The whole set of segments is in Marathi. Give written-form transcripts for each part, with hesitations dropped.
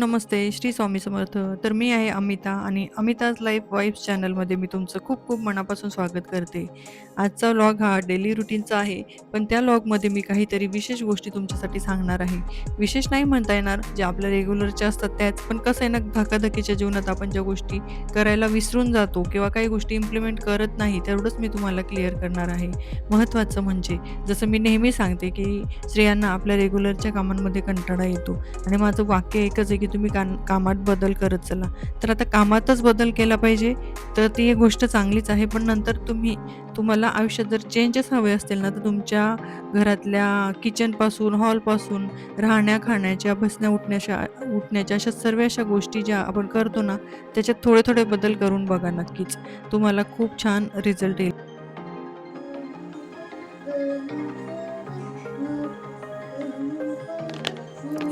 नमस्ते. श्री स्वामी समर्थ. तर मी आहे अमिता आणि अमिताज लाईफ वाईब्स चॅनलमध्ये मी तुमचं खूप खूप मनापासून स्वागत करते. आजचा व्लॉग हा डेली रुटीनचा आहे, पण त्या व्लॉगमध्ये मी काहीतरी विशेष गोष्टी तुमच्यासाठी सांगणार आहे. विशेष नाही म्हणता येणार, जे आपल्या रेग्युलरच्या असतात त्याच, पण कसं आहे ना, धकाधकीच्या जीवनात आपण ज्या गोष्टी करायला विसरून जातो किंवा काही गोष्टी इम्प्लिमेंट करत नाही, तेवढंच मी तुम्हाला क्लिअर करणार आहे. महत्त्वाचं म्हणजे जसं मी नेहमी सांगते, की स्त्रियांना आपल्या रेग्युलरच्या कामांमध्ये कंटाळा येतो आणि माझं वाक्य एकच आहे, की तुम्ही कामात बदल करत चला. तर आता कामातच बदल केला पाहिजे, तर ती एक गोष्ट चांगलीच आहे. पण नंतर तुम्हाला आयुष्यात जर चेंजेस हवे असतील ना, तर तुमच्या घरातल्या किचनपासून, हॉलपासून, राहण्या-खाण्याच्या, उठण्याच्या अशा सर्व अशा गोष्टी ज्या आपण करतो ना, त्याच्यात थोडे-थोडे बदल करून बघा नक्कीच. तुम्हाला खूप छान रिझल्ट येईल.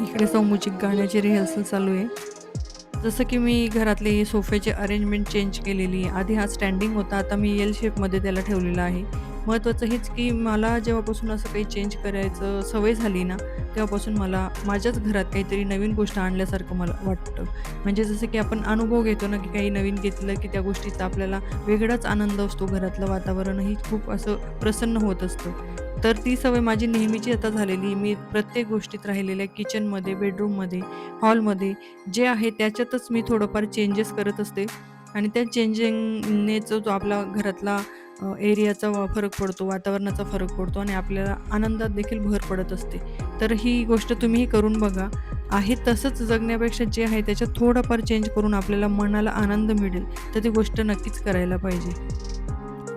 इकडे सौम्यची गाण्याची रिहर्सल चालू आहे. जसं की मी घरातले सोफ्याची अरेंजमेंट चेंज केलेली. आधी हा स्टँडिंग होता, आता मी एल शेपमध्ये त्याला ठेवलेला आहे. महत्त्वाचं हेच की मला जेव्हापासून असं काही चेंज करायचं सवय झाली ना, तेव्हापासून मला माझ्याच घरात काहीतरी नवीन गोष्ट आणल्यासारखं मला वाटतं. म्हणजे जसं की आपण अनुभव घेतो ना, की काही नवीन घेतलं की त्या गोष्टीचा आपल्याला वेगळाच आनंद असतो. घरातलं वातावरणही खूप असं प्रसन्न होत असतं. तर ती सवय माझी नेहमीची आता झालेली. मी प्रत्येक गोष्टीत राहिलेल्या किचनमध्ये, बेडरूममध्ये, हॉलमध्ये जे आहे त्याच्यातच मी थोडंफार चेंजेस करत असते आणि त्या चेंजिंगने जो आपला घरातला एरियाचा फरक पडतो, वातावरणाचा फरक पडतो आणि आपल्याला आनंदात देखील भर पडत असते. तर ही गोष्ट तुम्हीही करून बघा. आहे तसंच जगण्यापेक्षा जे आहे त्याच्यात थोडंफार चेंज करून आपल्याला मनाला आनंद मिळेल, तर ती गोष्ट नक्कीच करायला पाहिजे.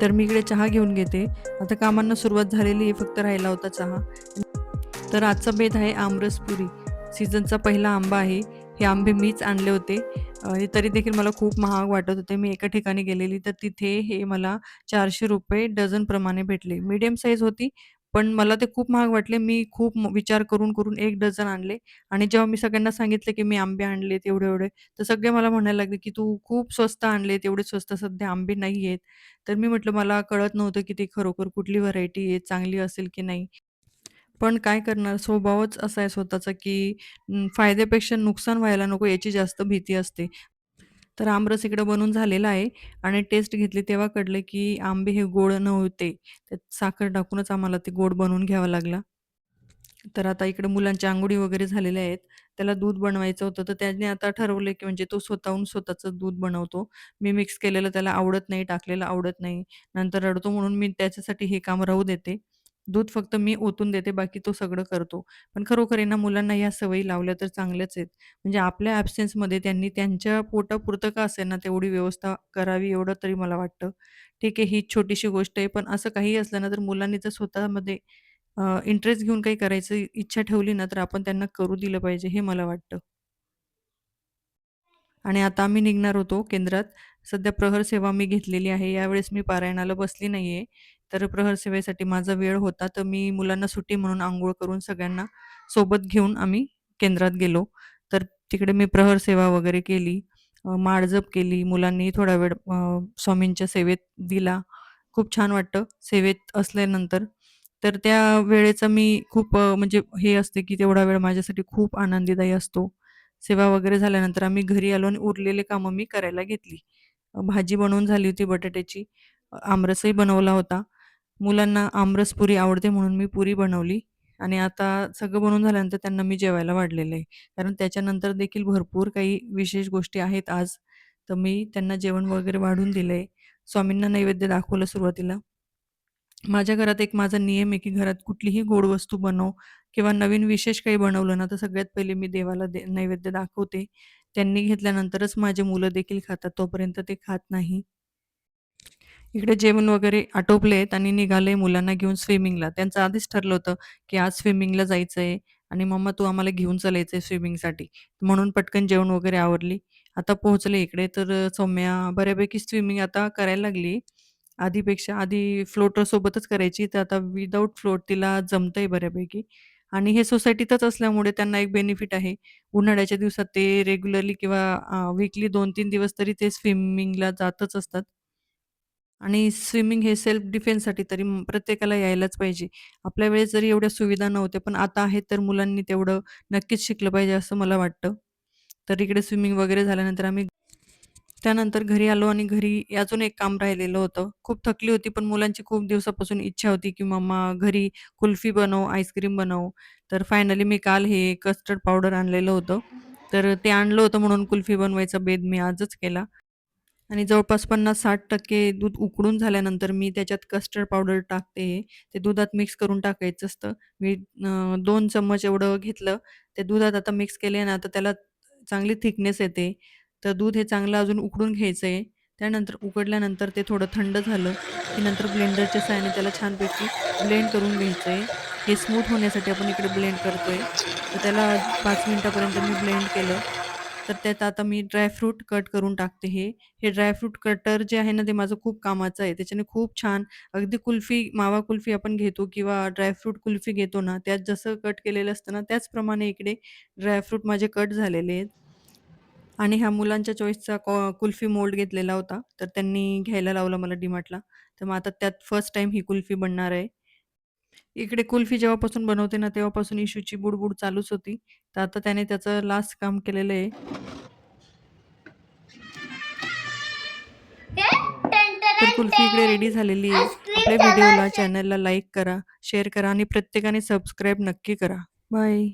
तर मी इकडे चहा घेऊन घेते. आता कामांना सुरुवात झालेली आहे, फक्त राहिला होता चहा. तर आजचा बेत आहे आमरस पुरी. सीझनचा पहिला आंबा आहे. हे आंबे मीच आणले होते. तरी देखील मला खूप महाग वाटत होते. मी एका ठिकाणी गेलेली तर तिथे हे मला ₹400 डझनप्रमाणे भेटले. मीडियम साईज होती, पण मला ते खूप महाग वाटले. मी खूप विचार करून 1 डझन आणले आणि जेव्हा मी सगळ्यांना सांगितलं, की मी आंबे आणलेत एवढे-एवढे, तर सगळे मला म्हणायला लागले, की "तू खूप स्वस्त आणलेत, एवढे स्वस्त सध्या आंबे नाहीयेत." तर मी म्हटलं, "मला कळत नव्हतं, की ते खरोखर कुठली व्हरायटी आहे, चांगली असेल की नाही." पण काय करणार स्वभावच असा आहे स्वतःचा, की फायद्यापेक्षा नुकसान व्हायला नको याची जास्त भीती असते. तर आमरस इकडं बनून झालेला आहे आणि टेस्ट घेतली तेव्हा कळलं, की आंबे हे गोड नव्हते. त्यात साखर टाकूनच आम्हाला ते गोड बनवून घ्यावा लागला. तर आता इकडे मुलांच्या अंघोळी वगैरे झालेल्या आहेत. त्याला दूध बनवायचं होतं, तर त्याने आता ठरवलं, की म्हणजे तो स्वतःहून स्वतःचं दूध बनवतो. मी मिक्स केलेलं त्याला आवडत नाही, टाकलेलं आवडत नाही. नंतर रडतो म्हणून मी त्याच्यासाठी हे काम राहू देते. दूध फक्त मी ओतून देते, बाकी तो सगळं करतो. पण खरोखर आहे ना, मुलांना ह्या सवयी लावल्या तर चांगल्याच आहेत. म्हणजे आपल्या ॲब्सेन्समध्ये त्यांनी त्यांच्या पोटापुरतं का असेना तेवढी व्यवस्था करावी, एवढं तरी मला वाटतं. ठीक आहे, ही छोटीशी गोष्ट आहे, पण असं काहीही असलं ना, तर मुलांनी जर स्वतःमध्ये इंटरेस्ट घेऊन काही करायची इच्छा ठेवली ना, तर आपण त्यांना करू दिलं पाहिजे, हे मला वाटतं. आणि आता आम्ही निघणार होतो केंद्रात. सध्या प्रहर सेवा मी घेतलेली आहे. यावेळेस मी पारायणाला बसली नाहीये. तर प्रहर सेवेसाठी माझा वेळ होता, तर मी मुलांना सुट्टी म्हणून अंघोळ करून सगळ्यांना सोबत घेऊन आम्ही केंद्रात गेलो. तर तिकडे मी प्रहर सेवा वगैरे केली. माळजप केली. मुलांनी थोडा वेळ स्वामींच्या सेवेत दिला. खूप छान वाटतं सेवेत असल्यानंतर. तर त्या वेळेचा मी खूप म्हणजे हे असते, की तेवढा वेळ माझ्यासाठी खूप आनंदीदायी असतो. सेवा वगैरे झाल्यानंतर आम्ही घरी आलो आणि उरलेले कामं मी करायला घेतली. भाजी बनवून झाली होती बटाट्याची. आमरसही बनवला होता. मुलांना आमरस पुरी आवडते म्हणून मी पुरी बनवली आणि आता सगळं बनवून झाल्यानंतर त्यांना मी जेवायला वाढलेलं आहे. कारण त्याच्यानंतर देखील भरपूर काही विशेष गोष्टी आहेत आज. तर मी त्यांना जेवण वगैरे वाढून दिलंय. स्वामींना नैवेद्य दाखवलं सुरुवातीला. माझ्या घरात एक माझा नियम आहे, की घरात कुठलीही गोड वस्तू बनव किंवा नवीन विशेष काही बनवलं ना, तर सगळ्यात पहिले मी देवाला नैवेद्य दाखवते. त्यांनी घेतल्यानंतरच माझी मुलं देखील खातात, तोपर्यंत ते खात नाही. इकडे जेवण वगैरे आटोपलेत आणि निघाले मुलांना घेऊन स्विमिंगला. त्यांचं आधीच ठरलं होतं, की आज स्विमिंगला जायचंय आणि मम्मा तू आम्हाला घेऊन चालायचंय स्विमिंगसाठी. म्हणून पटकन जेवण वगैरे आवरली. आता पोहोचले इकडे तर सौम्या बऱ्यापैकी स्विमिंग आता करायला लागली. आधी फ्लोटरसोबतच करायची, तर आता विदाऊट फ्लोट तिला जमतंय बऱ्यापैकी आणि हे सोसायटीतच असल्यामुळे त्यांना एक बेनिफिट आहे. उन्हाळ्याच्या दिवसात ते रेग्युलरली किंवा वीकली 2-3 दिवस तरी ते स्विमिंगला जातच असतात. आणि स्विमिंग हे सेल्फ डिफेन्ससाठी तरी प्रत्येकाला यायलाच पाहिजे. आपल्या वेळेस जरी एवढ्या सुविधा नव्हत्या, पण आता आहेत तर मुलांनी तेवढं नक्कीच शिकलं पाहिजे असं मला वाटतं. तर इकडे स्विमिंग वगैरे झाल्यानंतर आम्ही त्यानंतर घरी आलो आणि घरी अजून एक काम राहिलेलं होतं. खूप थकली होती, पण मुलांची खूप दिवसापासून इच्छा होती, की "मम्मा घरी कुल्फी बनव, आईस्क्रीम बनव." तर फायनली मी काल हे कस्टर्ड पावडर आणलेलं होतं. तर ते आणलं होतं म्हणून कुल्फी बनवायचा बेत मी आजच केला. आणि जवळपास 50-60% दूध उकळून झाल्यानंतर मी त्याच्यात कस्टर्ड पावडर टाकते. ते दुधात मिक्स करून टाकायचं असतं. मी 2 चम्मच एवढं घेतलं. ते दुधात आता मिक्स केले ना, तर त्याला चांगली थिकनेस येते. तर दूध हे चांगलं अजून उकळून घ्यायचं आहे. त्यानंतर उकडल्यानंतर ते थोडं थंड झालं, की नंतर ब्लेंडरच्या साहाय्याने त्याला छानपैकी ब्लेंड करून घ्यायचं आहे. हे स्मूथ होण्यासाठी आपण इकडे ब्लेंड करतोय. तर त्याला 5 मिनिटापर्यंत मी ब्लेंड केलं. तर त्यात आता मी ड्रायफ्रूट कट करून टाकते हे. हे ड्रायफ्रूट कटर जे आहे ना, ते माझं खूप कामाचं आहे. त्याच्याने खूप छान अगदी कुल्फी, मावा कुल्फी आपण घेतो किंवा ड्रायफ्रूट कुल्फी घेतो ना, त्यात जसं कट केलेलं असतं ना, त्याचप्रमाणे इकडे ड्रायफ्रूट माझे कट झालेले आहेत. आणि ह्या मुलांच्या चॉईसचा कुल्फी मोल्ड घेतलेला होता. तर त्यांनी घ्यायला लावला मला DMartला. तर मग आता त्यात फर्स्ट टाईम ही कुल्फी बनणार आहे. इकडे कुल्फी जेव्हापासून बनवते ना, तेव्हापासून इशूची बुडबुड चालूच होती. तर आता त्याने त्याचं लास्ट काम केलेलं आहे. तर कुल्फी इकडे रेडी झालेली आहे. आईस्क्रीम आपल्या चलो व्हिडिओला, चॅनलला लाईक करा, शेअर करा आणि प्रत्येकाने सबस्क्राईब नक्की करा. बाय.